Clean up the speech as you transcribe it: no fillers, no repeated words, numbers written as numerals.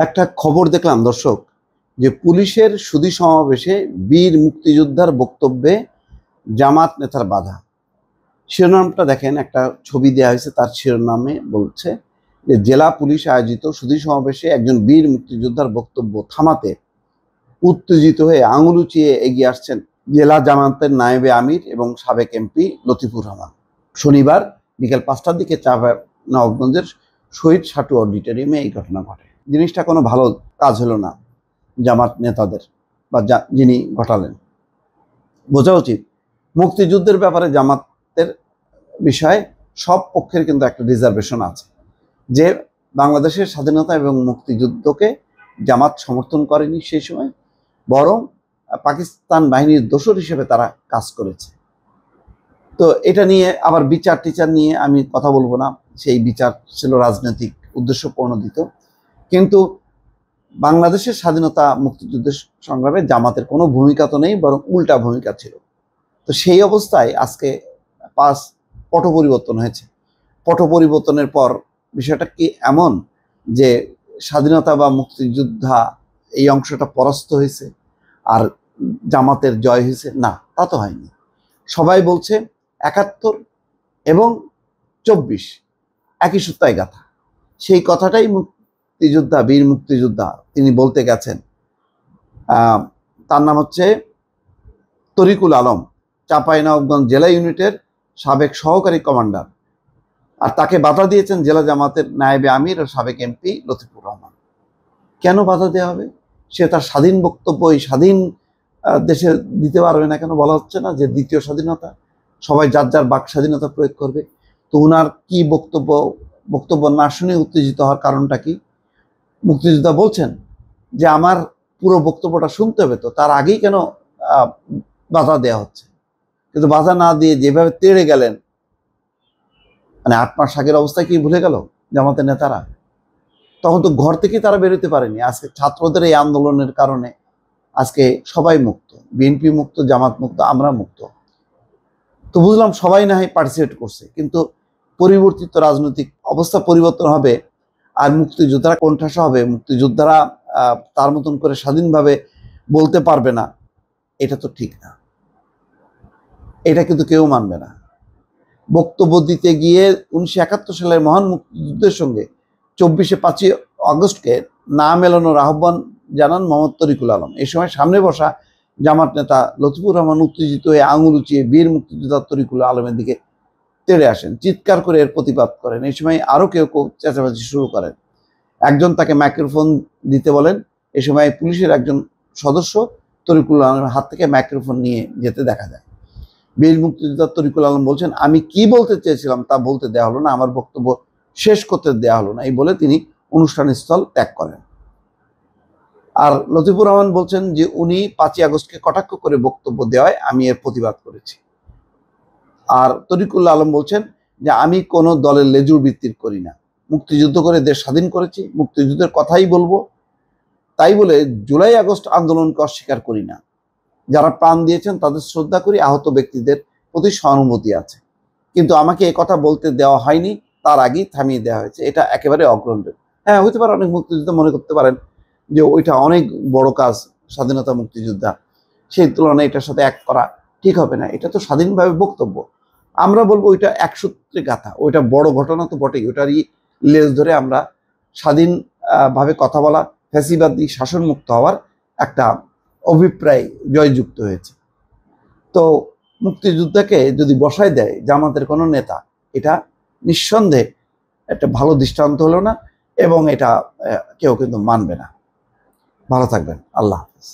একটা খবর দেখলাম দর্শক, যে পুলিশের সুধী সমাবেশে বীর মুক্তিযোদ্ধার বক্তব্যে জামাত নেতার বাধা। শিরোনামটা দেখেন, একটা ছবি দেওয়া হয়েছে, তার শিরোনামে বলছে যে জেলা পুলিশ আয়োজিত সুধী সমাবেশে একজন বীর মুক্তিযোদ্ধার বক্তব্য থামাতে উত্তেজিত হয়ে আঙুল উঁচিয়ে এগিয়ে আসছেন জেলা জামাতের নায়েবে আমির এবং সাবেক এমপি লতিফুর রহমান। শনিবার বিকেল 5টার দিকে নবাবগঞ্জের শহীদ সাটু অডিটোরিয়ামে এই ঘটনা ঘটে। জিনিসটা কোনো ভালো কাজ হলো না জামাত নেতাদের, বা যিনি ঘটালেন। বোঝা উচিত মুক্তিযুদ্ধের ব্যাপারে জামাতের বিষয়ে সব পক্ষের কিন্তু একটা রিজার্ভেশন আছে, যে বাংলাদেশের স্বাধীনতা এবং মুক্তিযুদ্ধকে জামাত সমর্থন করেনি সেই সময়, বরং পাকিস্তান বাহিনীর দোসর হিসেবে তারা কাজ করেছে। তো এটা নিয়ে আবার বিচার টিচার নিয়ে আমি কথা বলবো না, সেই বিচার ছিল রাজনৈতিক উদ্দেশ্য প্রণোদিত। কিন্তু বাংলাদেশের স্বাধীনতা মুক্তিযুদ্ধের সংগ্রামে জামাতের কোনো ভূমিকা তো নেই, বরং উল্টা ভূমিকা ছিল। তো সেই অবস্থায় আজকে পট পরিবর্তন হয়েছে। পট পরিবর্তনের পর বিষয়টা কি এমন যে স্বাধীনতা বা মুক্তিযোদ্ধা এই অংশটা পরাস্ত হয়েছে আর জামাতের জয় হয়েছে? না, তা তো হয়নি। সবাই বলছে ৭১ এবং ২৪ একই সূত্রায় গাথা। সেই কথাটাই মুক্তিযোদ্ধা, বীর মুক্তিযোদ্ধা তিনি বলতে গেছেন। তার নাম হচ্ছে তরিকুল আলম, চাঁপাইনবাবগঞ্জ জেলা ইউনিটের সাবেক সহকারী কমান্ডার। আর তাকে বাধা দিয়েছেন জেলা জামাতের নায়েবে আমির ও সাবেক এমপি লতিফুর রহমান। কেন বাধা দেওয়া হবে? সে তার স্বাধীন বক্তব্য এই স্বাধীন দেশে দিতে পারবে না কেন? বলা হচ্ছে না যে দ্বিতীয় স্বাধীনতা, সবাই যার যার বাক স্বাধীনতা প্রয়োগ করবে। তো উনার কি বক্তব্য না শুনে উত্তেজিত হওয়ার কারণটা কি? মুক্তিযোদ্ধা বলছেন যে আমার পুরো বক্তব্যটা শুনতে হবে, তো তার আগেই কেন বাধা দেওয়া হচ্ছে? কিন্তু বাধা না দিয়ে যেভাবে তেড়ে গেলেন, মানে ৮ মাস আগের অবস্থায় কি ভুলে গেল জামাতের নেতারা? তখন তো ঘর থেকে তারা বেরোতে পারেনি। আজকে ছাত্রদের এই আন্দোলনের কারণে আজকে সবাই মুক্ত, বিএনপি মুক্ত, জামাত মুক্ত, আমরা মুক্ত। তো বুঝলাম সবাই না হয় পার্টিসিপেট করছে, কিন্তু পরিবর্তিত রাজনৈতিক অবস্থা পরিবর্তন হবে আর মুক্তিযোদ্ধারা কোণঠাসা হবে, মুক্তিযোদ্ধারা তার মতন করে স্বাধীনভাবে বলতে পারবে না, এটা তো ঠিক না। এটা কিন্তু কেউ মানবে না। বক্তব্য দিতে গিয়ে ১৯৭১ সালের মহান মুক্তিযুদ্ধের সঙ্গে ৫ই আগস্টকে না মেলানোর আহ্বান জানান মোহাম্মদ তরিকুল আলম। এই সময় সামনে বসা জামাত নেতা লতিফুর রহমান উত্তেজিত হয়ে আঙুল উঁচিয়ে বীর মুক্তিযোদ্ধা তরিকুল আলমের দিকে তেড়ে আসেন, চিৎকার করে এর প্রতিবাদ করেন। এই সময় আরও কেউ চেঁচামেচি শুরু করেন। একজন তাকে মাইক্রোফোন দিতে বলেন। এই সময় পুলিশের একজন সদস্য তরিকুল আলমের হাত থেকে মাইক্রোফোন নিয়ে যেতে দেখা যায়। বীর মুক্তিযোদ্ধা তরিকুল আলম বলছেন, আমি কি বলতে চেয়েছিলাম তা বলতে দেওয়া হলো না, আমার বক্তব্য শেষ করতে দেওয়া হলো না, এই বলে তিনি অনুষ্ঠান স্থল ত্যাগ করেন। আর লতিফুর রহমান বলছেন যে উনি ৫ই আগস্টকে কটাক্ষ করে বক্তব্য দেওয়ায় আমি এর প্রতিবাদ করেছি। আর তরিকুল আলম বলছেন যে আমি কোনো দলের লেজুর ভিত্তির করি না, মুক্তিযুদ্ধ করে দেশ স্বাধীন করেছি, মুক্তিযুদ্ধের কথাই বলবো। তাই বলে জুলাই আগস্ট আন্দোলনকে অস্বীকার করি না। যারা প্রাণ দিয়েছেন তাদের শ্রদ্ধা করি, আহত ব্যক্তিদের প্রতি সহানুভূতি আছে, কিন্তু আমাকে এ কথা বলতে দেওয়া হয়নি, তার আগেই থামিয়ে দেওয়া হয়েছে, এটা একেবারে অগ্রহণযোগ্য। হ্যাঁ, হতে পারে অনেক মুক্তিযোদ্ধা মনে করতে পারেন যে ওইটা অনেক বড় কাজ, স্বাধীনতা মুক্তিযোদ্ধা, সেই তুলনায় এটার সাথে এক করা ঠিক হবে না। এটা তো স্বাধীনভাবে বক্তব্য। আমরা বলবো ওইটা এক সূত্রে গাথা, ওইটা বড় ঘটনা তো বটেই, ওটারই লেজ ধরে আমরা স্বাধীনভাবে কথা বলা, ফ্যাসিবাদী শাসন মুক্ত হওয়ার একটা অভিপ্রায় জয়যুক্ত হয়েছে। তো মুক্তিযোদ্ধাকে যদি বসায় দেয় জামাতের কোনো নেতা, এটা নিঃসন্দেহে একটা ভালো দৃষ্টান্ত হলো না, এবং এটা কেউ কিন্তু মানবে না। ভালো থাকবেন। আল্লাহ হাফেজ।